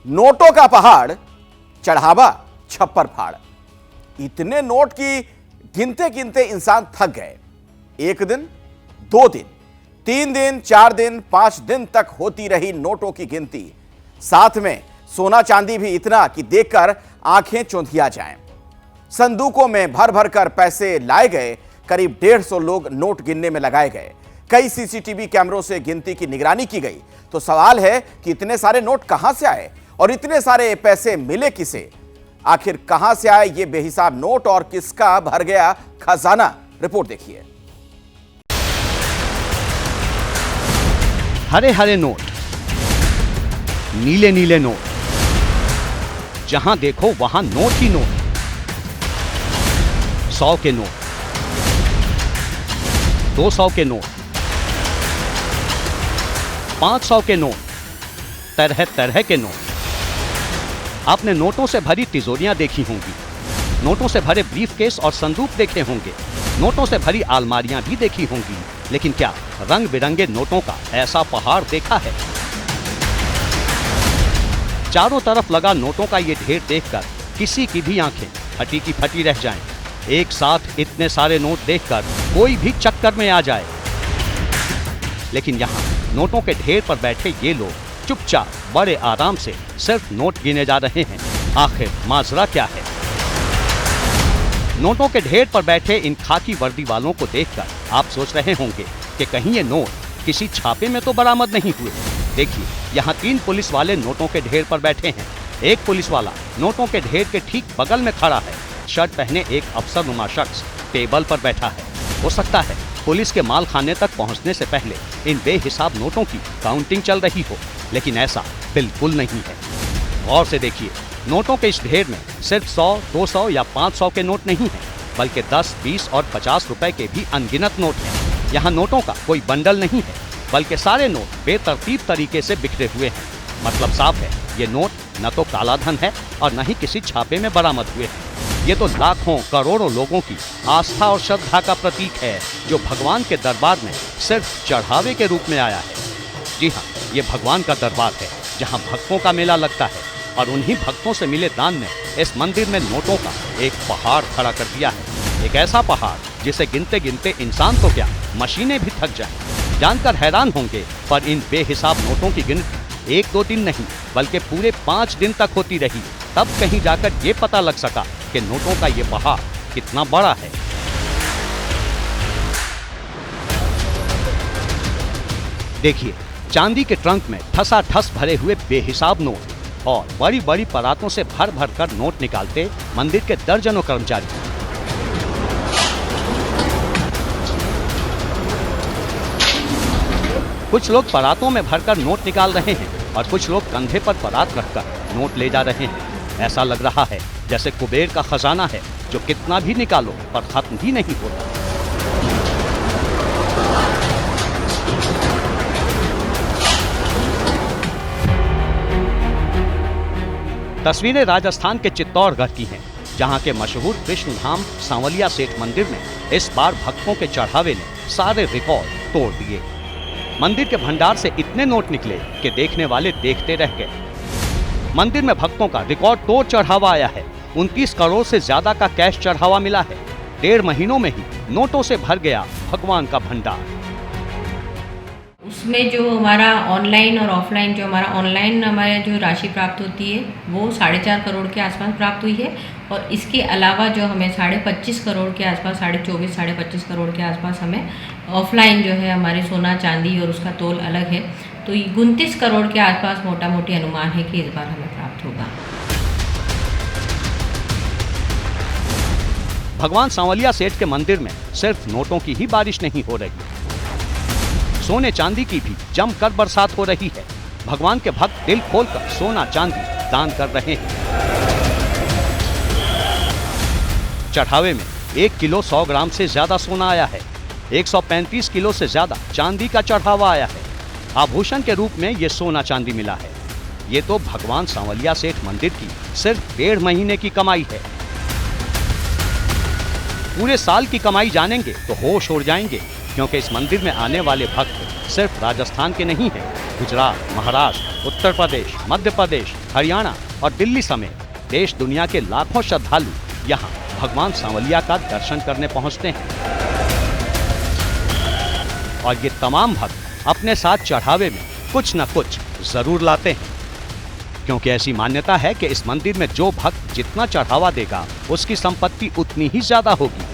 नोटों का पहाड़, चढ़ावा छप्पर फाड़। इतने नोट की गिनते गिनते इंसान थक गए। एक दिन, 2 दिन, 3 दिन, 4 दिन, 5 दिन तक होती रही नोटों की गिनती। साथ में सोना चांदी भी इतना कि देखकर आंखें चौंधिया जाएं। संदूकों में भर भर कर पैसे लाए गए। करीब 150 लोग नोट गिनने में लगाए गए। कई सीसीटीवी कैमरों से गिनती की निगरानी की गई। तो सवाल है कि इतने सारे नोट कहां से आए और इतने सारे पैसे मिले किसे? आखिर कहां से आए ये बेहिसाब नोट और किसका भर गया खजाना? रिपोर्ट देखिए। हरे हरे नोट, नीले नीले नोट, जहां देखो वहां नोट ही नोट। 100 के नोट, 200 के नोट, 500 के नोट, तरह तरह के नोट। आपने नोटों से भरी तिजोरियां देखी होंगी, नोटों से भरे ब्रीफकेस और संदूक देखे होंगे, नोटों से भरी अलमारियां भी देखी होंगी, लेकिन क्या रंग बिरंगे नोटों का ऐसा पहाड़ देखा है? चारों तरफ लगा नोटों का ये ढेर देखकर किसी की भी आंखें फटी की फटी रह जाएं। एक साथ इतने सारे नोट देखकर कोई भी चक्कर में आ जाए। लेकिन यहाँ नोटों के ढेर पर बैठे ये लोग चुपचाप बड़े आराम से सिर्फ नोट गिने जा रहे हैं। आखिर माजरा क्या है? नोटों के ढेर पर बैठे इन खाकी वर्दी वालों को देखकर आप सोच रहे होंगे कि कहीं ये नोट किसी छापे में तो बरामद नहीं हुए। देखिए, यहाँ 3 पुलिस वाले नोटों के ढेर पर बैठे हैं। एक पुलिस वाला नोटों के ढेर के ठीक बगल में खड़ा है। शर्ट पहने एक अफसरनुमा शख्स टेबल पर बैठा है। हो सकता है पुलिस के माल खाने तक पहुंचने से पहले इन बेहिसाब नोटों की काउंटिंग चल रही हो, लेकिन ऐसा बिल्कुल नहीं है। गौर से देखिए, नोटों के इस ढेर में सिर्फ 100, 200 या 500 के नोट नहीं हैं, बल्कि 10, 20 और 50 रुपए के भी अनगिनत नोट हैं। यहाँ नोटों का कोई बंडल नहीं है, बल्कि सारे नोट बेतरतीब तरीके से बिखरे हुए हैं। मतलब साफ है, ये नोट न तो काला धन है और न ही किसी छापे में बरामद हुए हैं। ये तो लाखों करोड़ों लोगों की आस्था और श्रद्धा का प्रतीक है, जो भगवान के दरबार में सिर्फ चढ़ावे के रूप में आया है। जी हाँ, ये भगवान का दरबार है, जहाँ भक्तों का मेला लगता है, और उन्हीं भक्तों से मिले दान ने इस मंदिर में नोटों का एक पहाड़ खड़ा कर दिया है। एक ऐसा पहाड़ जिसे गिनते गिनते इंसान तो क्या, मशीनें भी थक जाएं। जानकर हैरान होंगे, पर इन बेहिसाब नोटों की गिनती 1-2 दिन नहीं, बल्कि पूरे 5 दिन तक होती रही। तब कहीं जाकर ये पता लग सका कि नोटों का ये पहाड़ कितना बड़ा है। देखिए, चांदी के ट्रंक में ठसाठस भरे हुए बेहिसाब नोट और बड़ी बड़ी परातों से भर भर कर नोट निकालते मंदिर के दर्जनों कर्मचारी। कुछ लोग परातों में भरकर नोट निकाल रहे हैं और कुछ लोग कंधे पर परात रखकर नोट ले जा रहे हैं। ऐसा लग रहा है जैसे कुबेर का खजाना है, जो कितना भी निकालो पर खत्म ही नहीं होता। तस्वीरें राजस्थान के चित्तौड़गढ़ की हैं, जहां के मशहूर कृष्णधाम सांवलिया सेठ मंदिर में इस बार भक्तों के चढ़ावे ने सारे रिकॉर्ड तोड़ दिए। मंदिर के भंडार से इतने नोट निकले कि देखने वाले देखते रह गए। मंदिर में भक्तों का रिकॉर्ड तोड़ चढ़ावा आया है। 29 करोड़ से ज्यादा का कैश चढ़ावा मिला है। 1.5 महीनों में ही नोटों से भर गया भगवान का भंडार। उसमें जो हमारा ऑनलाइन और ऑफलाइन, जो हमारा ऑनलाइन हमारे जो राशि प्राप्त होती है वो 4.5 करोड़ के आसपास प्राप्त हुई है, और इसके अलावा जो हमें 25.5 करोड़ के आसपास, 24.5 साढ़े 25 करोड़ के आसपास हमें ऑफलाइन जो है हमारे सोना चांदी और उसका तोल अलग है, तो 29 करोड़ के आसपास मोटा मोटी अनुमान है कि इस बार हमें प्राप्त होगा। भगवान सांवलिया सेठ के मंदिर में सिर्फ नोटों की ही बारिश नहीं हो रही, सोने चांदी की भी जमकर बरसात हो रही है। भगवान के भक्त दिल खोलकर सोना चांदी दान कर रहे हैं। चढ़ावे में 1 किलो 100 ग्राम से ज्यादा सोना आया है। 135 किलो से ज्यादा चांदी का चढ़ावा आया है। आभूषण के रूप में ये सोना चांदी मिला है। ये तो भगवान सांवलिया सेठ मंदिर की सिर्फ 1.5 महीने की कमाई है। पूरे साल की कमाई जानेंगे तो होश उड़ जाएंगे, क्योंकि इस मंदिर में आने वाले भक्त सिर्फ राजस्थान के नहीं हैं। गुजरात, महाराष्ट्र, उत्तर प्रदेश, मध्य प्रदेश, हरियाणा और दिल्ली समेत देश दुनिया के लाखों श्रद्धालु यहाँ भगवान सांवलिया का दर्शन करने पहुँचते हैं। और ये तमाम भक्त अपने साथ चढ़ावे में कुछ न कुछ जरूर लाते हैं, क्योंकि ऐसी मान्यता है कि इस मंदिर में जो भक्त जितना चढ़ावा देगा उसकी संपत्ति उतनी ही ज्यादा होगी।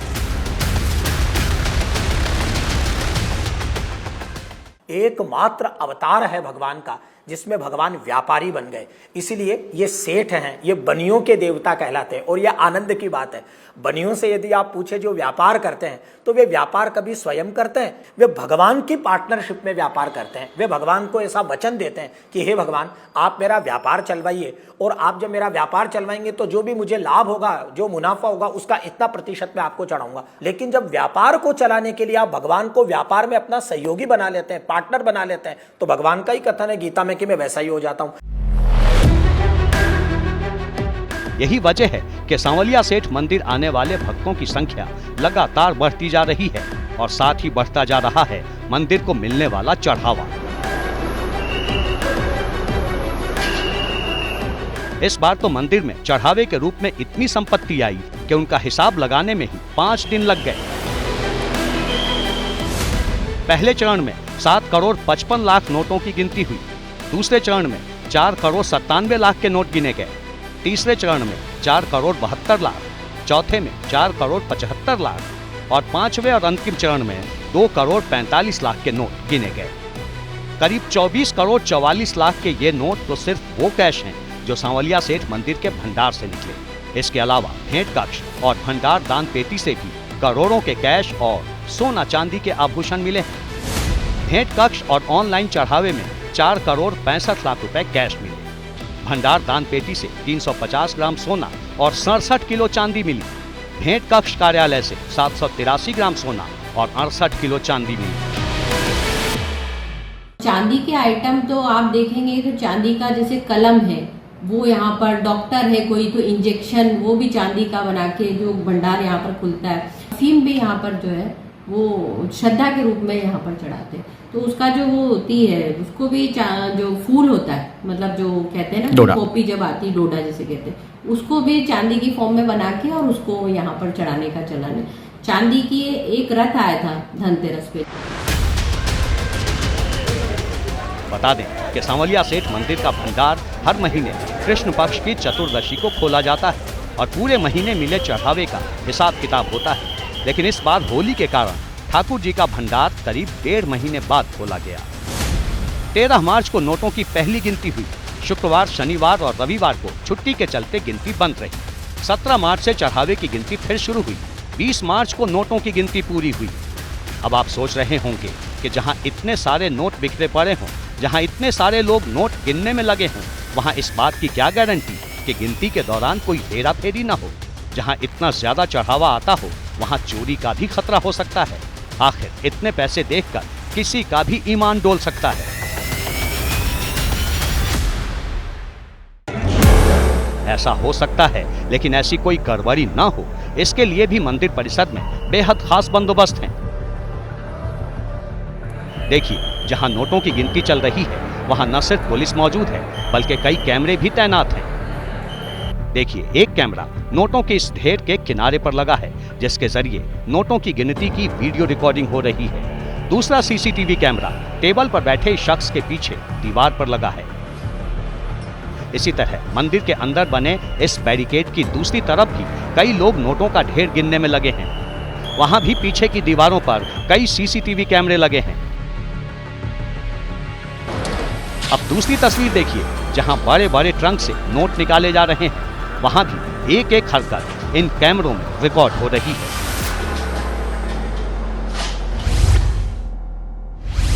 एकमात्र अवतार है भगवान का जिसमें भगवान व्यापारी बन गए, इसीलिए ये सेठ हैं, ये बनियों के देवता कहलाते हैं। और ये आनंद की बात है, बनियों से यदि आप पूछे जो व्यापार करते हैं तो वे व्यापार कभी स्वयं करते हैं, वे भगवान की पार्टनरशिप में व्यापार करते हैं। वे भगवान को ऐसा वचन देते हैं कि हे भगवान, आप मेरा व्यापार चलवाइए, और आप जब मेरा व्यापार चलवाएंगे तो जो भी मुझे लाभ होगा, जो मुनाफा होगा, उसका इतना प्रतिशत मैं आपको चढ़ाऊंगा। लेकिन जब व्यापार को चलाने के लिए आप भगवान को व्यापार में अपना सहयोगी बना लेते हैं, पार्टनर बना लेते हैं, तो भगवान का ही कथन है गीता में कि मैं वैसा ही हो जाता हूं। यही वजह है कि सांवलिया सेठ मंदिर आने वाले भक्तों की संख्या लगातार बढ़ती जा रही है और साथ ही बढ़ता जा रहा है मंदिर को मिलने वाला चढ़ावा। इस बार तो मंदिर में चढ़ावे के रूप में इतनी संपत्ति आई कि उनका हिसाब लगाने में ही 5 दिन लग गए। पहले चरण में 7 करोड़ 55 लाख नोटों की गिनती हुई, दूसरे चरण में 4 करोड़ 97 लाख के नोट गिने गए, तीसरे चरण में 4 करोड़ 72 लाख, चौथे में 4 करोड़ 75 लाख और पांचवें और अंतिम चरण में 2 करोड़ 45 लाख के नोट गिने गए। करीब 24 करोड़ 44 लाख के ये नोट तो सिर्फ वो कैश हैं जो सांवलिया सेठ मंदिर के भंडार से निकले। इसके अलावा भेंट कक्ष और भंडार दान पेटी से भी करोड़ों के कैश और सोना चांदी के आभूषण मिले हैं। भेंट कक्ष और ऑनलाइन चढ़ावे में 4 करोड़ 65 लाख रुपए कैश मिले। भंडार दान पेटी से 350 ग्राम सोना और 67 किलो चांदी मिली। भेंट कक्ष कार्यालय से 783 ग्राम सोना और 68 किलो चांदी मिली। चांदी के आइटम तो आप देखेंगे तो चांदी का जैसे कलम है वो यहाँ पर, डॉक्टर है कोई तो इंजेक्शन वो भी चांदी का बना के जो भंडार यहाँ पर खुलता है। अफीम भी यहाँ पर जो है वो श्रद्धा के रूप में यहाँ पर चढ़ाते हैं, तो उसका जो वो होती है उसको भी जो फूल होता है, मतलब जो कहते हैं ना कॉपी जब आती है डोडा जिसे कहते हैं, उसको भी चांदी की फॉर्म में बना के और उसको यहाँ पर चढ़ाने का चलन है। चांदी की एक रथ आया था धनतेरस पे। बता दें कि सांवलिया सेठ मंदिर का भंडार हर महीने कृष्ण पक्ष की चतुर्दशी को खोला जाता है और पूरे महीने मिले चढ़ावे का हिसाब किताब होता है। लेकिन इस बार होली के कारण ठाकुर जी का भंडार करीब 1.5 महीने बाद खोला गया। 13 मार्च को नोटों की पहली गिनती हुई। शुक्रवार, शनिवार और रविवार को छुट्टी के चलते गिनती बंद रही। 17 मार्च से चढ़ावे की गिनती फिर शुरू हुई। 20 मार्च को नोटों की गिनती पूरी हुई। अब आप सोच रहे होंगे कि जहां इतने सारे नोट बिखरे पड़े हों, जहां इतने सारे लोग नोट गिनने में लगे हों, वहां इस बात की क्या गारंटी कि गिनती के दौरान कोई हेरा फेरी न हो। जहां इतना ज्यादा चढ़ावा आता हो वहां चोरी का भी खतरा हो सकता है। आखिर इतने पैसे देखकर किसी का भी ईमान डोल सकता है। ऐसा हो सकता है, लेकिन ऐसी कोई गड़बड़ी न हो इसके लिए भी मंदिर परिसर में बेहद खास बंदोबस्त हैं। देखिए, जहां नोटों की गिनती चल रही है वहां न सिर्फ पुलिस मौजूद है बल्कि कई कैमरे भी तैनात हैं। देखिए, एक कैमरा नोटों के इस ढेर के किनारे पर लगा है जिसके जरिए नोटों की गिनती की वीडियो रिकॉर्डिंग हो रही है। दूसरा सीसीटीवी कैमरा टेबल पर बैठे शख्स के पीछे दीवार पर लगा है। इसी तरह मंदिर के अंदर बने इस बैरिकेड की दूसरी तरफ भी कई लोग नोटों का ढेर गिनने में लगे हैं। वहां भी पीछे की दीवारों पर कई सीसीटीवी कैमरे लगे हैं। अब दूसरी तस्वीर देखिए, जहां बड़े बड़े ट्रंक से नोट निकाले जा रहे हैं। वहां भी एक एक हरकत इन कैमरों में रिकॉर्ड हो रही है।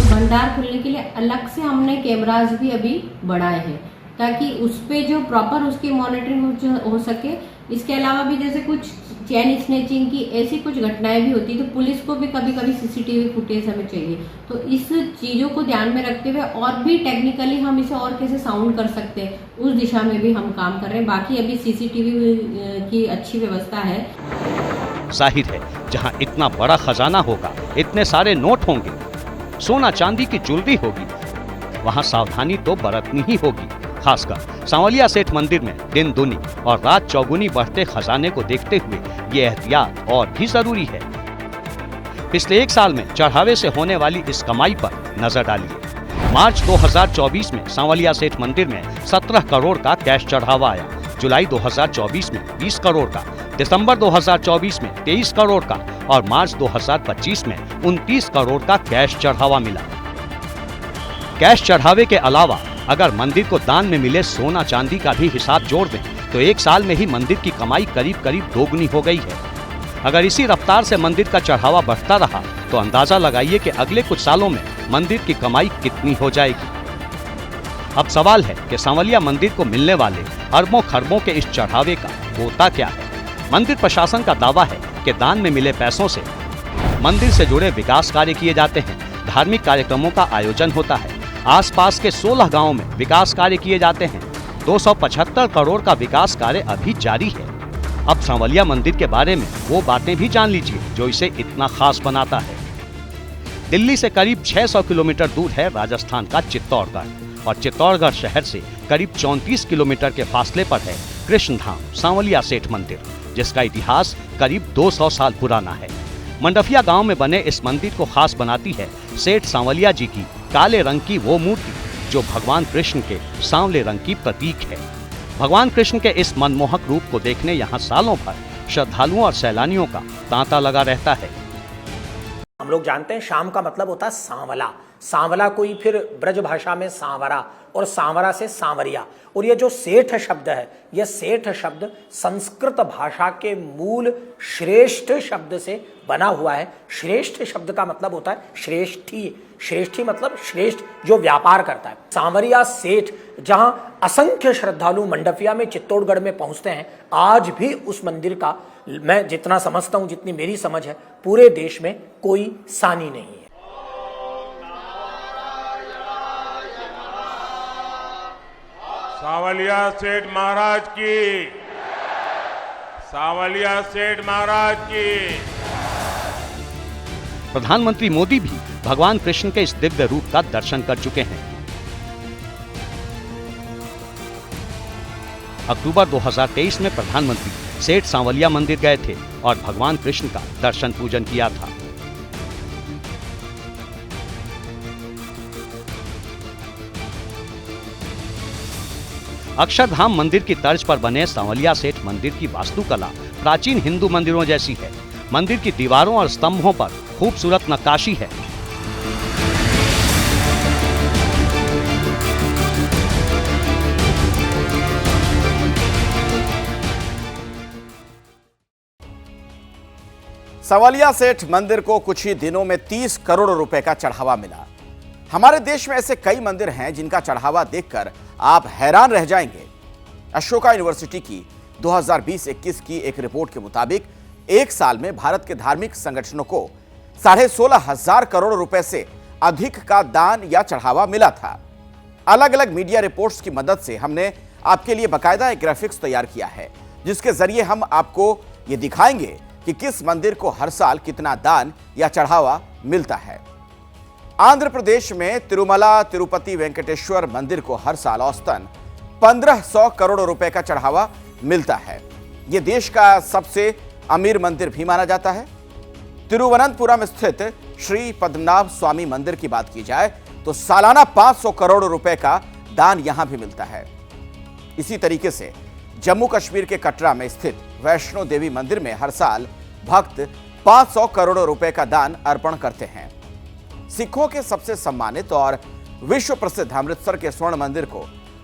भंडार खुलने के लिए अलग से हमने कैमरास भी अभी बढ़ाए हैं ताकि उस पे जो प्रॉपर उसकी मॉनिटरिंग हो सके। इसके अलावा भी जैसे कुछ चैन स्नैचिंग की ऐसी कुछ घटनाएं भी होती तो पुलिस को भी कभी कभी सीसीटीवी फुटेज हमें चाहिए। तो इस चीज़ों को ध्यान में रखते हुए और भी टेक्निकली हम इसे और कैसे साउंड कर सकते हैं उस दिशा में भी हम काम कर रहे हैं। बाकी अभी सीसीटीवी की अच्छी व्यवस्था है। जाहिर है, जहां इतना बड़ा खजाना होगा, इतने सारे नोट होंगे, सोना चांदी की ज्वेलरी होगी, वहाँ सावधानी तो बरतनी ही होगी। खासकर सांवलिया सेठ मंदिर में दिन दुनी और रात चौगुनी बढ़ते खजाने को देखते हुए ये एहतियात और भी जरूरी है। पिछले 1 साल में चढ़ावे से होने वाली इस कमाई पर नजर डालिए। मार्च 2024 में सांवलिया सेठ मंदिर में 17 करोड़ का कैश चढ़ावा आया, जुलाई 2024 में 20 करोड़ का, दिसंबर 2024 में 23 करोड़ का और मार्च 2025 में 29 करोड़ का कैश चढ़ावा मिला। कैश चढ़ावे के अलावा अगर मंदिर को दान में मिले सोना चांदी का भी हिसाब जोड़ दें तो 1 साल में ही मंदिर की कमाई करीब करीब दोगुनी हो गई है। अगर इसी रफ्तार से मंदिर का चढ़ावा बढ़ता रहा तो अंदाजा लगाइए कि अगले कुछ सालों में मंदिर की कमाई कितनी हो जाएगी। अब सवाल है कि सांवलिया मंदिर को मिलने वाले अरबों खरबों के इस चढ़ावे का होता क्या है। मंदिर प्रशासन का दावा है कि दान में मिले पैसों से मंदिर से जुड़े विकास कार्य किए जाते हैं, धार्मिक कार्यक्रमों का आयोजन होता है, आसपास के 16 गांवों में विकास कार्य किए जाते हैं। 275 करोड़ का विकास कार्य अभी जारी है। अब सांवलिया मंदिर के बारे में वो बातें भी जान लीजिए जो इसे इतना खास बनाता है। दिल्ली से करीब 600 किलोमीटर दूर है राजस्थान का चित्तौड़गढ़ और चित्तौड़गढ़ शहर से करीब 34 किलोमीटर के फासले पर है कृष्णधाम सांवलिया सेठ मंदिर, जिसका इतिहास करीब 200 साल पुराना है। मंडफिया गांव में बने इस मंदिर को खास बनाती है सेठ सांवलिया जी की काले रंग की वो मूर्ति जो भगवान कृष्ण के सांवले रंग की प्रतीक है। भगवान कृष्ण के इस मनमोहक रूप को देखने यहाँ सालों भर श्रद्धालुओं और सैलानियों का तांता लगा रहता है। हम लोग जानते हैं शाम का मतलब होता है सांवला, सांवला कोई फिर ब्रज भाषा में सांवरा और सांवरा से सांवरिया। और ये जो सेठ शब्द है, यह सेठ शब्द संस्कृत भाषा के मूल श्रेष्ठ शब्द से बना हुआ है। श्रेष्ठ शब्द का मतलब होता है श्रेष्ठी, श्रेष्ठी मतलब श्रेष्ठ जो व्यापार करता है। सांवरिया सेठ जहां असंख्य श्रद्धालु मंडफिया में चित्तौड़गढ़ में पहुंचते हैं, आज भी उस मंदिर का मैं जितना समझता हूं, जितनी मेरी समझ है, पूरे देश में कोई सानी नहीं है। सांवलिया सेठ महाराज की, सांवलिया सेठ महाराज की। प्रधानमंत्री मोदी भी भगवान कृष्ण के इस दिव्य रूप का दर्शन कर चुके हैं। अक्टूबर 2023 में प्रधानमंत्री सेठ सांवलिया मंदिर गए थे और भगवान कृष्ण का दर्शन पूजन किया था। अक्षरधाम मंदिर की तर्ज पर बने सांवलिया सेठ मंदिर की वास्तुकला प्राचीन हिंदू मंदिरों जैसी है। मंदिर की दीवारों और स्तंभों पर खूबसूरत नक्काशी है। सांवलिया सेठ मंदिर को कुछ ही दिनों में 30 करोड़ रुपए का चढ़ावा मिला। हमारे देश में ऐसे कई मंदिर हैं जिनका चढ़ावा देखकर आप हैरान रह जाएंगे। अशोका यूनिवर्सिटी की 2020-21 की एक रिपोर्ट के मुताबिक 1 साल में भारत के धार्मिक संगठनों को 16,500 करोड़ रुपए से अधिक का दान या चढ़ावा मिला था। अलग अलग मीडिया रिपोर्ट्स की मदद से हमने आपके लिए बाकायदा एक ग्राफिक्स तैयार किया है, जिसके जरिए हम आपको ये दिखाएंगे कि किस मंदिर को हर साल कितना दान या चढ़ावा मिलता है। आंध्र प्रदेश में तिरुमला तिरुपति वेंकटेश्वर मंदिर को हर साल औसतन 1500 करोड़ रुपए का चढ़ावा मिलता है। यह देश का सबसे अमीर मंदिर भी माना जाता है। तिरुवनंतपुरम स्थित श्री पद्मनाभ स्वामी मंदिर की बात की जाए तो सालाना 500 करोड़ रुपए का दान यहां भी मिलता है। इसी तरीके से जम्मू कश्मीर के कटरा में स्थित वैष्णो देवी मंदिर में हर साल भक्त 500 करोड़ रुपए का दान अर्पण करते हैं। सिखों के सबसे सम्मानित और विश्व प्रसिद्ध अमृतसर के स्वर्ण मंदिर को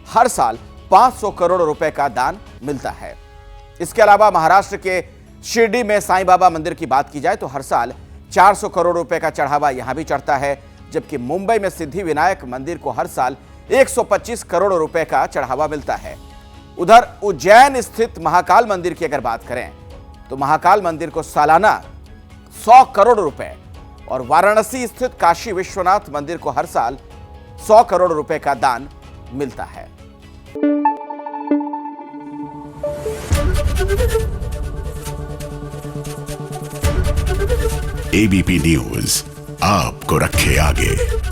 हर साल 500 करोड़ रुपए का दान मिलता है। इसके अलावा महाराष्ट्र के शिरडी में साईं बाबा मंदिर की बात की जाए तो हर साल 400 करोड़ रुपए का चढ़ावा यहां भी चढ़ता है, जबकि मुंबई में सिद्धि विनायक मंदिर को हर साल 125 करोड़ रुपए का चढ़ावा मिलता है। उधर उज्जैन स्थित महाकाल मंदिर की अगर बात करें तो महाकाल मंदिर को सालाना 100 करोड़ रुपए और वाराणसी स्थित काशी विश्वनाथ मंदिर को हर साल 100 करोड़ रुपए का दान मिलता है। ABP न्यूज आपको रखे आगे।